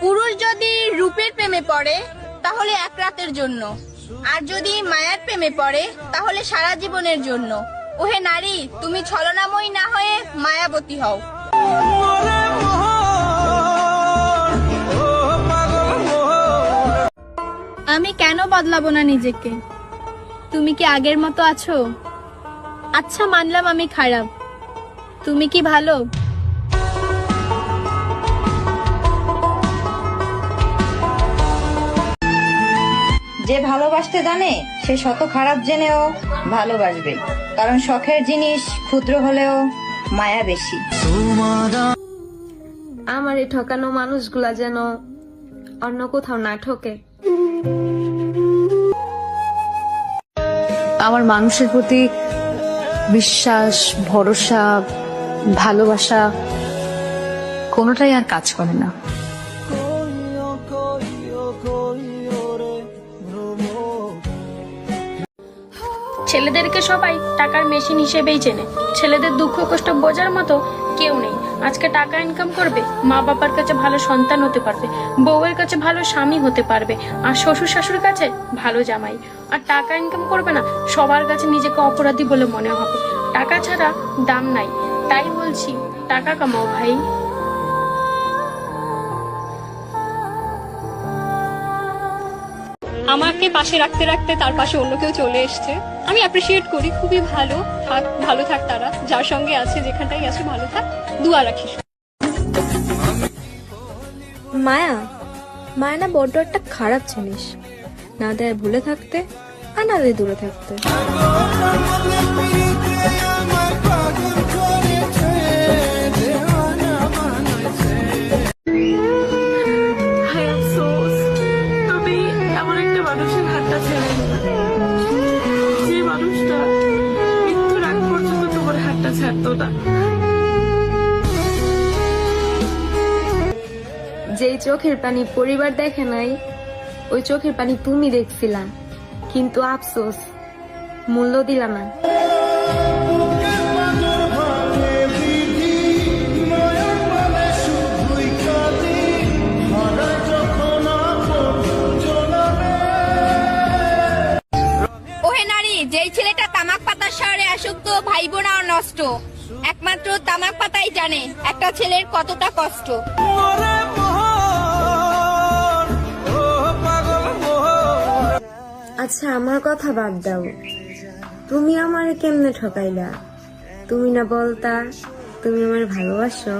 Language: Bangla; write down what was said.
পুরুষ যদি রূপের প্রেমে পড়ে তাহলে এক রাতের জন্য, আর যদি মায়ার প্রেমে পড়ে তাহলে সারা জীবনের জন্য। ওহে নারী, তুমি ছলনাময়ী না হয়ে মায়াবতী হও। আমি কেন বদলাবো না নিজেকে? তুমি কি আগের মতো আছো? আচ্ছা, মানলাম আমি খারাপ, তুমি কি ভালো? যে ভালোবাসতে জানে সে শত খারাপ জেনেও ভালোবাসবে, কারণ শখের জিনিস ক্ষুদ্র হলেও মায়া বেশি। আমার এই ঠকানো মানুষগুলা যেন অন্য কোথাও না ঠকে। আমার মানুষের প্রতি বিশ্বাস, ভরসা, ভালোবাসা কোনোটাই আর কাজ করে না। ছেলেদেরকে সবাই টাকার মেশিন হিসেবেই চেনে। ছেলেদের দুঃখ কষ্ট বোঝার মতো কেউ নেই। আজকে টাকা ইনকাম করবে, মা বাবার কাছে ভালো সন্তান হতে পারবে, বউয়ের কাছে ভালো স্বামী হতে পারবে, আর শ্বশুর শাশুড়ির কাছে ভালো জামাই। আর টাকা ইনকাম করবে না, সবার কাছে নিজেকে অপরাধী বলে মনে হবে। টাকা ছাড়া দাম নাই। তাই বলছি, টাকা কামাও ভাই। আমাকে পাশে রাখতে রাখতে তার পাশে অন্য কেউ চলে এসছে। আমি অ্যাপ্রিসিয়েট করি, খুবই ভালো থাক, ভালো থাক তারা, যার সঙ্গে আছে, যেখানটাই আছে ভালো থাক, দুয়া রাখিস। মায়া, মায়া না বড্ড একটা খারাপ জিনিস, না দেয় ভুলে থাকতে আর না দেয় দূরে থাকতে। তুমি এমন একটা মানুষের হাতটা ছেড়ে দিলে, যে মানুষটা মৃত্যুর আগ পর্যন্ত তোমার হাতটা ছাড়তো না। যেই চোখের পানি পরিবার দেখে নাই, ওই চোখের পানি তুমি দেখছিলা, কিন্তু আফসোস মূল্য দিলা না। ওহে নারী, যেই ছেলেটা তামাক পাতার শহরে আসক্ত, ভাই বোনাও নষ্ট। একমাত্র তামাক পাতাই জানে একটা ছেলের কতটা কষ্ট। আচ্ছা, আমার কথা বাদ দাও, তুমি আমারে কেমনে ঠকাইলা? তুমি না বলতা তুমি আমার ভালোবাসো?